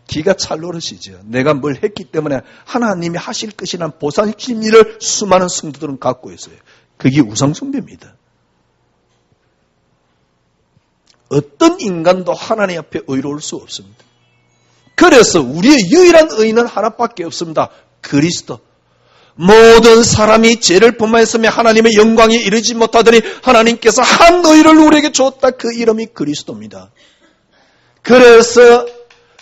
기가 찰 노릇이죠. 내가 뭘 했기 때문에 하나님이 하실 것이라는 보상 심리를 수많은 성도들은 갖고 있어요. 그게 우상숭배입니다. 어떤 인간도 하나님 앞에 의로울 수 없습니다. 그래서 우리의 유일한 의인은 하나밖에 없습니다. 그리스도. 모든 사람이 죄를 범하였으며 하나님의 영광에 이르지 못하더니 하나님께서 한 의를 우리에게 줬다. 그 이름이 그리스도입니다. 그래서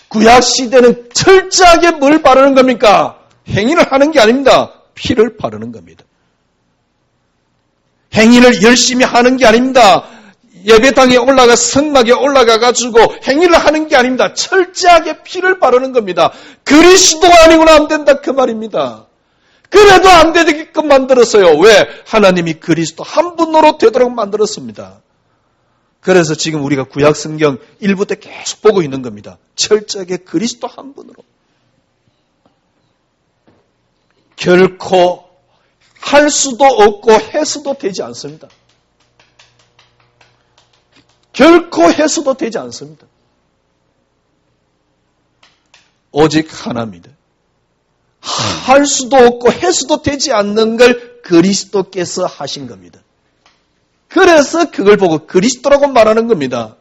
구약시대는 철저하게 뭘 바르는 겁니까? 행위를 하는 게 아닙니다. 피를 바르는 겁니다. 행위를 열심히 하는 게 아닙니다. 예배당에 올라가 성막에 올라가가지고 행위를 하는 게 아닙니다. 철저하게 피를 바르는 겁니다. 그리스도가 아니고는 안 된다 그 말입니다. 그래도 안 되게끔 만들었어요. 왜? 하나님이 그리스도 한 분으로 되도록 만들었습니다. 그래서 지금 우리가 구약성경 1부 때 계속 보고 있는 겁니다. 철저하게 그리스도 한 분으로. 결코 할 수도 없고 해서도 되지 않습니다. 결코 해서도 되지 않습니다. 오직 하나입니다. 할 수도 없고 해서도 되지 않는 걸 그리스도께서 하신 겁니다. 그래서 그걸 보고 그리스도라고 말하는 겁니다.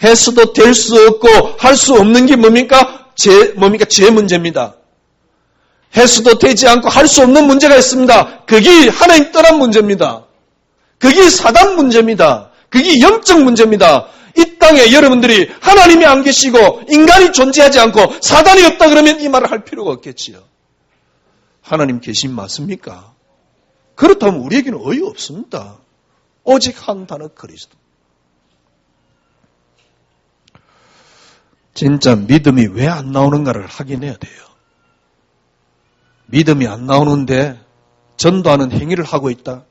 해서도 될 수 없고 할 수 없는 게 뭡니까? 죄 문제입니다. 해서도 되지 않고 할 수 없는 문제가 있습니다. 그게 하나님 떠난 문제입니다. 그게 사단 문제입니다. 그게 영적 문제입니다. 이 땅에 여러분들이 하나님이 안 계시고 인간이 존재하지 않고 사단이 없다 그러면 이 말을 할 필요가 없겠지요. 하나님 계신 맞습니까? 그렇다면 우리에게는 어이없습니다. 오직 한 단어 그리스도. 진짜 믿음이 왜 안 나오는가를 확인해야 돼요. 믿음이 안 나오는데 전도하는 행위를 하고 있다?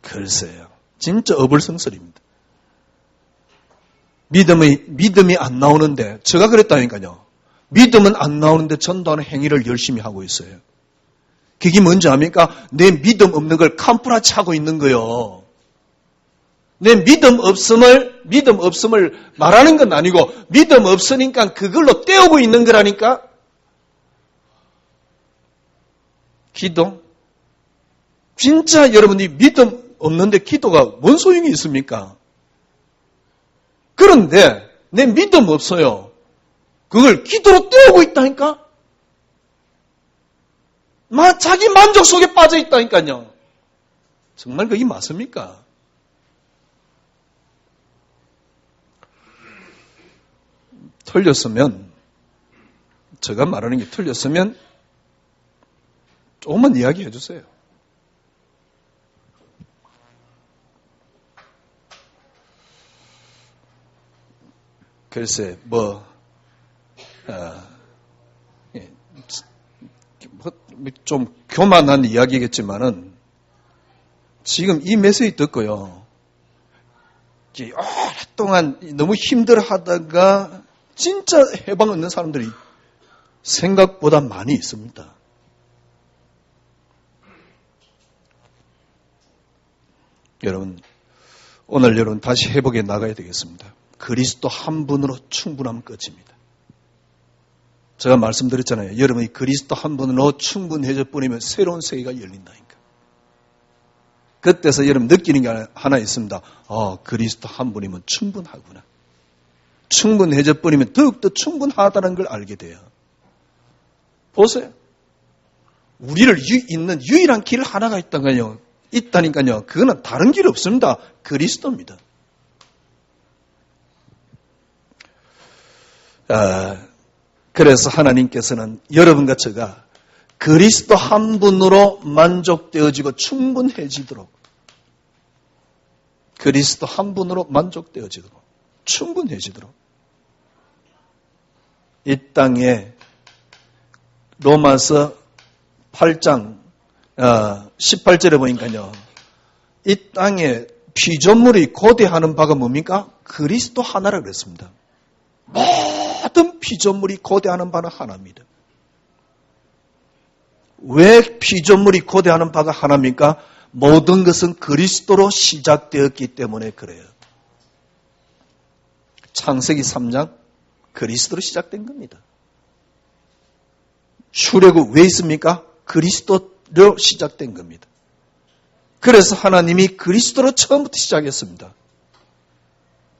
글쎄요. 진짜 어불성설입니다. 믿음이 안 나오는데, 제가 그랬다니까요. 믿음은 안 나오는데 전도하는 행위를 열심히 하고 있어요. 그게 뭔지 압니까? 내 믿음 없는 걸 캄프라치 하고 있는 거요. 내 믿음 없음을 말하는 건 아니고, 믿음 없으니까 그걸로 때우고 있는 거라니까? 기도? 진짜 여러분이 믿음 없는데 기도가 뭔 소용이 있습니까? 그런데 내 믿음 없어요. 그걸 기도로 때우고 있다니까? 자기 만족 속에 빠져 있다니까요. 정말 그게 맞습니까? 틀렸으면, 제가 말하는 게 틀렸으면 조금만 이야기해 주세요. 글쎄, 좀 교만한 이야기겠지만은, 지금 이 메시지 듣고요, 오랫동안 너무 힘들어 하다가, 진짜 해방 얻는 사람들이 생각보다 많이 있습니다. 여러분, 오늘 여러분 다시 회복에 나가야 되겠습니다. 그리스도 한 분으로 충분하면 끝입니다. 제가 말씀드렸잖아요. 여러분이 그리스도 한 분으로 충분해져 버리면 새로운 세계가 열린다니까. 그때서 여러분 느끼는 게 하나 있습니다. 그리스도 한 분이면 충분하구나. 충분해져 버리면 더욱더 충분하다는 걸 알게 돼요. 보세요. 우리를 있는 유일한 길 하나가 있다니까요. 그거는 다른 길 없습니다. 그리스도입니다. 그래서 하나님께서는 여러분과 제가 그리스도 한 분으로 만족되어지고 충분해지도록, 그리스도 한 분으로 만족되어지도록, 충분해지도록, 이 땅에 로마서 8장 18절에 보니까요, 이 땅에 피조물이 고대하는 바가 뭡니까? 그리스도 하나라 그랬습니다. 모든 피조물이 고대하는 바는 하나입니다. 왜 피조물이 고대하는 바가 하나입니까? 모든 것은 그리스도로 시작되었기 때문에 그래요. 창세기 3장 그리스도로 시작된 겁니다. 출애굽 왜 있습니까? 그리스도로 시작된 겁니다. 그래서 하나님이 그리스도로 처음부터 시작했습니다.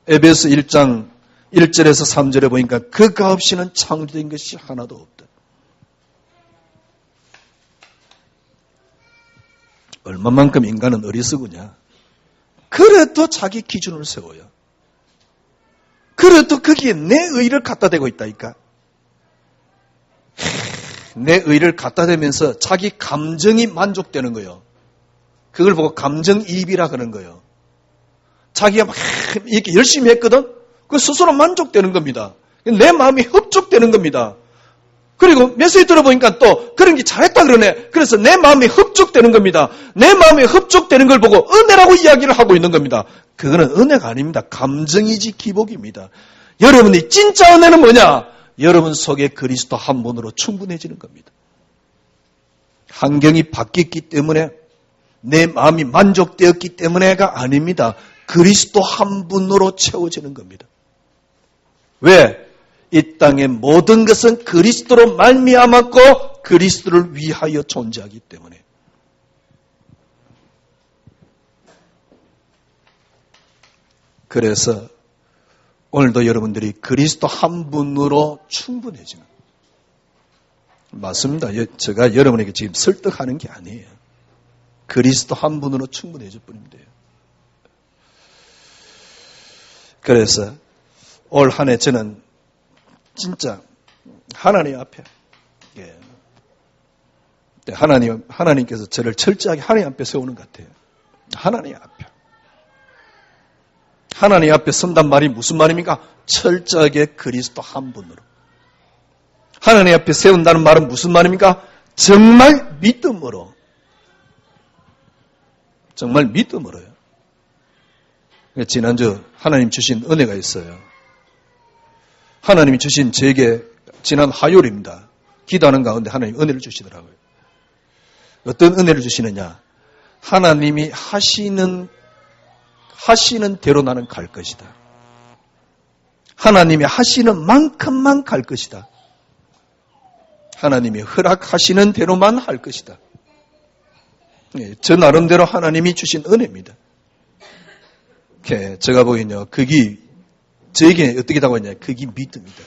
에베소 1장 1절에서 3절에 보니까 그가 없이는 창조된 것이 하나도 없다. 얼마만큼 인간은 어리석으냐. 그래도 자기 기준을 세워요. 그래도 거기에 내 의를 갖다 대고 있다니까. 내 의를 갖다 대면서 자기 감정이 만족되는 거예요. 그걸 보고 감정이입이라 그러는 거예요. 자기가 막 이렇게 열심히 했거든? 그 스스로 만족되는 겁니다. 내 마음이 흡족되는 겁니다. 그리고 메시지 들어보니까 또 그런 게 잘했다 그러네. 그래서 내 마음이 흡족되는 겁니다. 내 마음이 흡족되는 걸 보고 은혜라고 이야기를 하고 있는 겁니다. 그거는 은혜가 아닙니다. 감정이지 기복입니다. 여러분이 진짜 은혜는 뭐냐? 여러분 속에 그리스도 한 분으로 충분해지는 겁니다. 환경이 바뀌었기 때문에 내 마음이 만족되었기 때문에가 아닙니다. 그리스도 한 분으로 채워지는 겁니다. 왜? 이 땅의 모든 것은 그리스도로 말미암았고 그리스도를 위하여 존재하기 때문에. 그래서 오늘도 여러분들이 그리스도 한 분으로 충분해지는. 맞습니다. 제가 여러분에게 지금 설득하는 게 아니에요. 그리스도 한 분으로 충분해질 뿐입니다. 그래서 올 한 해 저는 진짜 하나님 앞에 하나님께서 저를 철저하게 하나님 앞에 세우는 것 같아요. 하나님 앞에 선단 말이 무슨 말입니까? 철저하게 그리스도 한 분으로. 하나님 앞에 세운다는 말은 무슨 말입니까? 정말 믿음으로. 정말 믿음으로요. 지난주 하나님 주신 은혜가 있어요. 하나님이 주신 제게 지난 화요일입니다. 기도하는 가운데 하나님 은혜를 주시더라고요. 어떤 은혜를 주시느냐? 하나님이 하시는 대로 나는 갈 것이다. 하나님이 하시는 만큼만 갈 것이다. 하나님이 허락하시는 대로만 할 것이다. 저 나름대로 하나님이 주신 은혜입니다. 제가 보기에는요, 그게 저에게 어떻게 다가왔냐? 그게 믿음이다.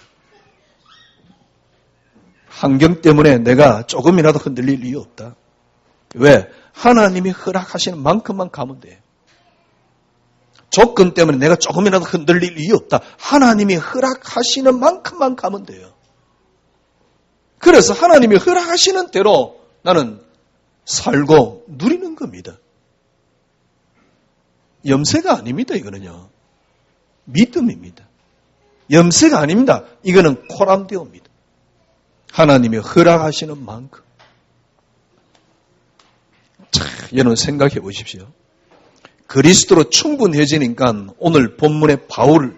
환경 때문에 내가 조금이라도 흔들릴 이유 없다. 왜? 하나님이 허락하시는 만큼만 가면 돼. 조건 때문에 내가 조금이라도 흔들릴 이유 없다. 하나님이 허락하시는 만큼만 가면 돼요. 그래서 하나님이 허락하시는 대로 나는 살고 누리는 겁니다. 염세가 아닙니다, 이거는요. 믿음입니다. 염세가 아닙니다. 이거는 코람데오입니다. 하나님이 허락하시는 만큼. 자, 여러분 생각해 보십시오. 그리스도로 충분해지니까 오늘 본문의 바울,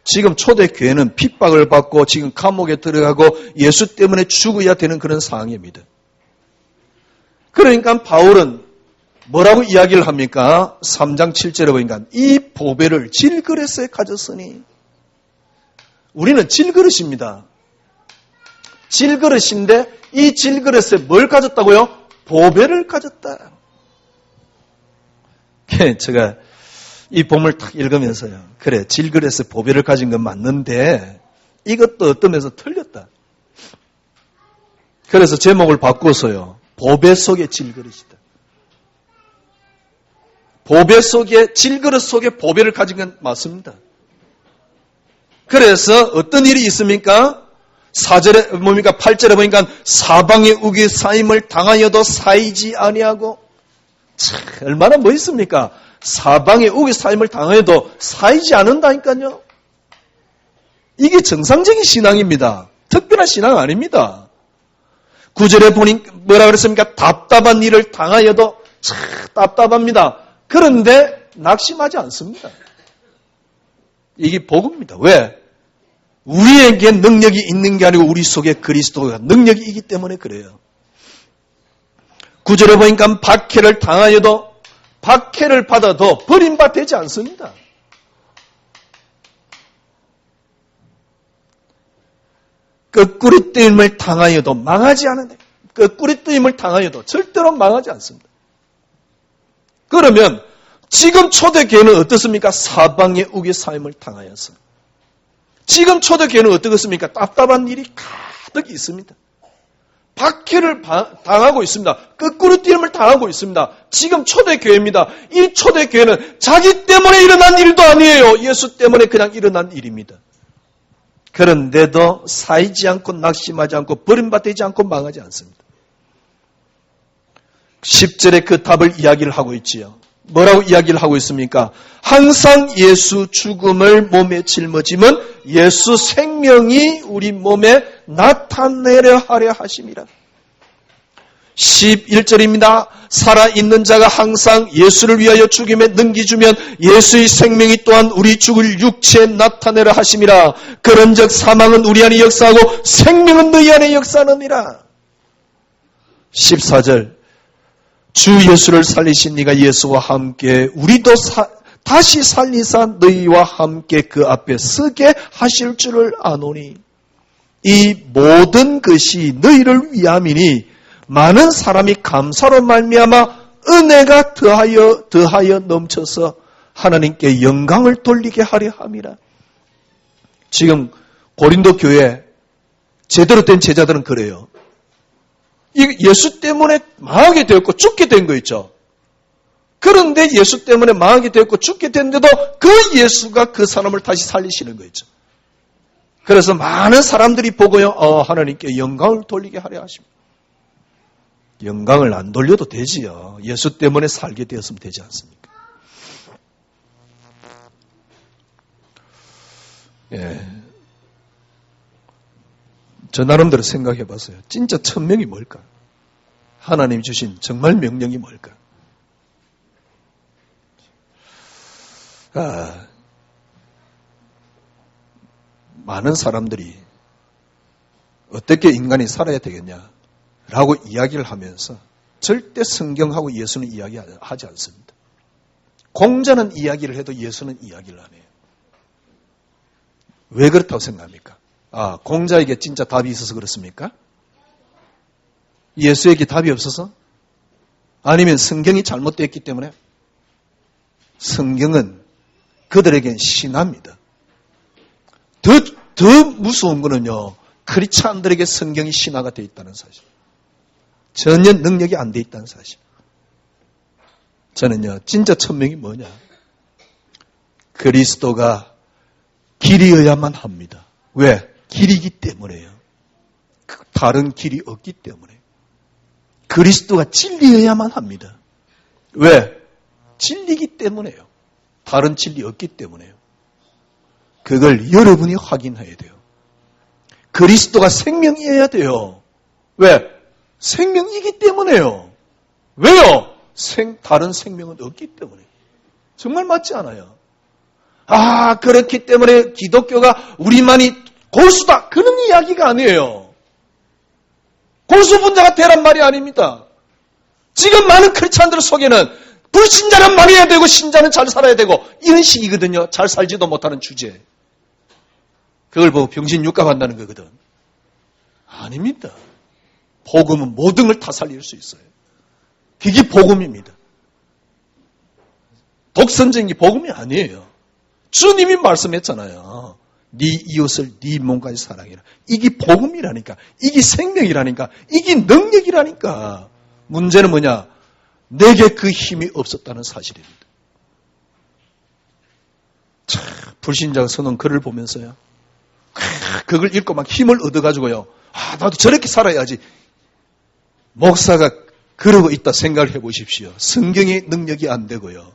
지금 초대교회는 핍박을 받고 지금 감옥에 들어가고 예수 때문에 죽어야 되는 그런 상황입니다. 그러니까 바울은 뭐라고 이야기를 합니까? 3장 7절에 보니까 이 보배를 질그릇에 가졌으니. 우리는 질그릇입니다. 질그릇인데 이 질그릇에 뭘 가졌다고요? 보배를 가졌다. 제가 이 본문을 딱 읽으면서요. 그래, 질그릇에 보배를 가진 건 맞는데 이것도 어떤 면에서 틀렸다. 그래서 제목을 바꿔서요. 보배 속의 질그릇이다. 보배 속에, 질그릇 속에 보배를 가진 건 맞습니다. 그래서 어떤 일이 있습니까? 4절에 뭡니까? 8절에 보니까 사방의 우기 사임을 당하여도 사이지 아니하고. 참, 얼마나 멋있습니까? 사방의 우기 사임을 당하여도 사이지 않는다니까요. 이게 정상적인 신앙입니다. 특별한 신앙 아닙니다. 9절에 보니 뭐라 그랬습니까? 답답한 일을 당하여도 참 답답합니다. 그런데 낙심하지 않습니다. 이게 복음입니다. 왜? 우리에게 능력이 있는 게 아니고 우리 속에 그리스도가 능력이 있기 때문에 그래요. 9절에 보니까 박해를 당하여도 박해를 받아도 버림받지 않습니다. 거꾸리 뜨임을 당하여도 망하지 않은데, 거꾸리 뜨임을 당하여도 절대로 망하지 않습니다. 그러면 지금 초대교회는 어떻습니까? 사방의 우기 사임을 당하여서 지금 초대교회는 어떻겠습니까? 답답한 일이 가득 있습니다. 박해를 당하고 있습니다. 거꾸로 뛰임을 당하고 있습니다. 지금 초대교회입니다. 이 초대교회는 자기 때문에 일어난 일도 아니에요. 예수 때문에 그냥 일어난 일입니다. 그런데도 사이지 않고 낙심하지 않고 버림받지 않고 망하지 않습니다. 10절에 그 답을 이야기를 하고 있지요. 뭐라고 이야기를 하고 있습니까? 항상 예수 죽음을 몸에 짊어지면 예수 생명이 우리 몸에 나타내려 하려 하심이라. 11절입니다. 살아있는 자가 항상 예수를 위하여 죽임에 넘기주면 예수의 생명이 또한 우리 죽을 육체에 나타내려 하심이라. 그런즉 사망은 우리 안에 역사하고 생명은 너희 안에 역사하느니라. 14절 주 예수를 살리신 네가 예수와 함께 우리도 다시 살리사 너희와 함께 그 앞에 서게 하실 줄을 아노니 이 모든 것이 너희를 위함이니 많은 사람이 감사로 말미암아 은혜가 더하여 넘쳐서 하나님께 영광을 돌리게 하려 함이라. 지금 고린도 교회 제대로 된 제자들은 그래요. 예수 때문에 망하게 되었고 죽게 된 거 있죠. 그런데 예수 때문에 망하게 되었고 죽게 됐는데도 그 예수가 그 사람을 다시 살리시는 거 있죠. 그래서 많은 사람들이 보고요. 하나님께 영광을 돌리게 하려 하십니다. 영광을 안 돌려도 되지요. 예수 때문에 살게 되었으면 되지 않습니까? 예. 저 나름대로 생각해 봤어요. 진짜 천명이 뭘까? 하나님 주신 정말 명령이 뭘까? 많은 사람들이 어떻게 인간이 살아야 되겠냐라고 이야기를 하면서 절대 성경하고 예수는 이야기하지 않습니다. 공자는 이야기를 해도 예수는 이야기를 안 해요. 왜 그렇다고 생각합니까? 공자에게 진짜 답이 있어서 그렇습니까? 예수에게 답이 없어서? 아니면 성경이 잘못되었기 때문에? 성경은 그들에겐 신화입니다. 더 무서운 거는요, 크리스찬들에게 성경이 신화가 되어 있다는 사실. 전혀 능력이 안 되어 있다는 사실. 저는요, 진짜 천명이 뭐냐? 그리스도가 길이어야만 합니다. 왜? 길이기 때문에요. 다른 길이 없기 때문에. 그리스도가 진리여야만 합니다. 왜? 진리기 때문에요. 다른 진리 없기 때문에요. 그걸 여러분이 확인해야 돼요. 그리스도가 생명이어야 돼요. 왜? 생명이기 때문에요. 왜요? 다른 생명은 없기 때문에. 정말 맞지 않아요? 그렇기 때문에 기독교가 우리만이 골수다. 그런 이야기가 아니에요. 골수 분자가 되란 말이 아닙니다. 지금 많은 크리스찬들 속에는 불신자는 망해야 되고 신자는 잘 살아야 되고 이런 식이거든요. 잘 살지도 못하는 주제. 그걸 보고 병신 육갑한다는 거거든. 아닙니다. 복음은 모든 걸 다 살릴 수 있어요. 그게 복음입니다. 독선적인 게 복음이 아니에요. 주님이 말씀했잖아요. 네 이웃을 네 몸까지 사랑해라. 이게 복음이라니까. 이게 생명이라니까. 이게 능력이라니까. 문제는 뭐냐? 내게 그 힘이 없었다는 사실입니다. 참, 불신자 선언 글을 보면서요. 그걸 읽고 막 힘을 얻어가지고요. 나도 저렇게 살아야지. 목사가 그러고 있다 생각을 해보십시오. 성경의 능력이 안 되고요.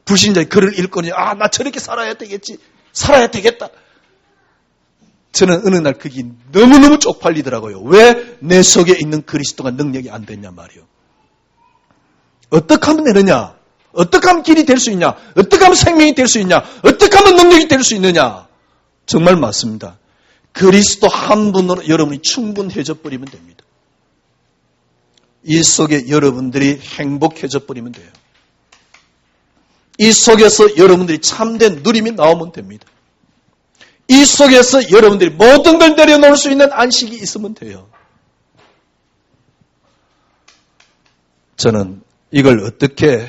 불신자의 글을 읽거니 나 저렇게 살아야 되겠지. 살아야 되겠다. 저는 어느 날 그게 너무너무 쪽팔리더라고요. 왜 내 속에 있는 그리스도가 능력이 안 됐냐 말이요. 어떻게 하면 되느냐? 어떻게 하면 길이 될 수 있냐? 어떻게 하면 생명이 될 수 있냐? 어떻게 하면 능력이 될 수 있느냐? 정말 맞습니다. 그리스도 한 분으로 여러분이 충분해져 버리면 됩니다. 이 속에 여러분들이 행복해져 버리면 돼요. 이 속에서 여러분들이 참된 누림이 나오면 됩니다. 이 속에서 여러분들이 모든 걸 내려놓을 수 있는 안식이 있으면 돼요. 저는 이걸 어떻게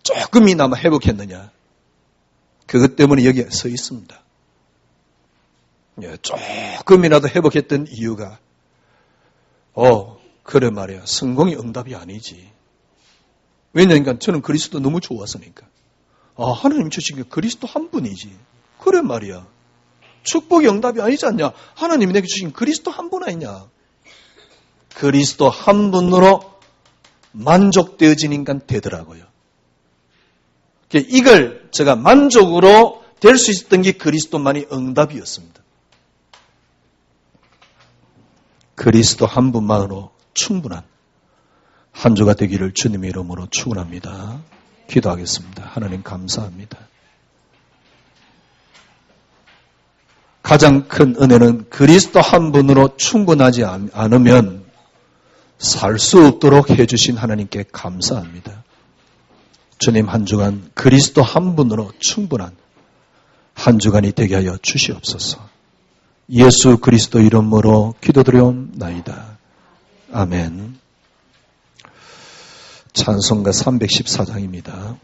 조금이나마 회복했느냐. 그것 때문에 여기에 서 있습니다. 조금이라도 회복했던 이유가 그래 말이야. 성공이 응답이 아니지. 왜냐니까 저는 그리스도 너무 좋았으니까. 하나님 주신 게 그리스도 한 분이지. 그래 말이야. 축복이 응답이 아니지 않냐. 하나님이 내게 주신 그리스도 한 분 아니냐. 그리스도 한 분으로 만족되어진 인간 되더라고요. 이걸 제가 만족으로 될 수 있었던 게 그리스도만이 응답이었습니다. 그리스도 한 분만으로 충분한 한 주가 되기를 주님의 이름으로 축원합니다. 기도하겠습니다. 하나님 감사합니다. 가장 큰 은혜는 그리스도 한 분으로 충분하지 않으면 살 수 없도록 해주신 하나님께 감사합니다. 주님 한 주간 그리스도 한 분으로 충분한 한 주간이 되게 하여 주시옵소서. 예수 그리스도 이름으로 기도드려옵나이다. 아멘. 찬송가 314장입니다.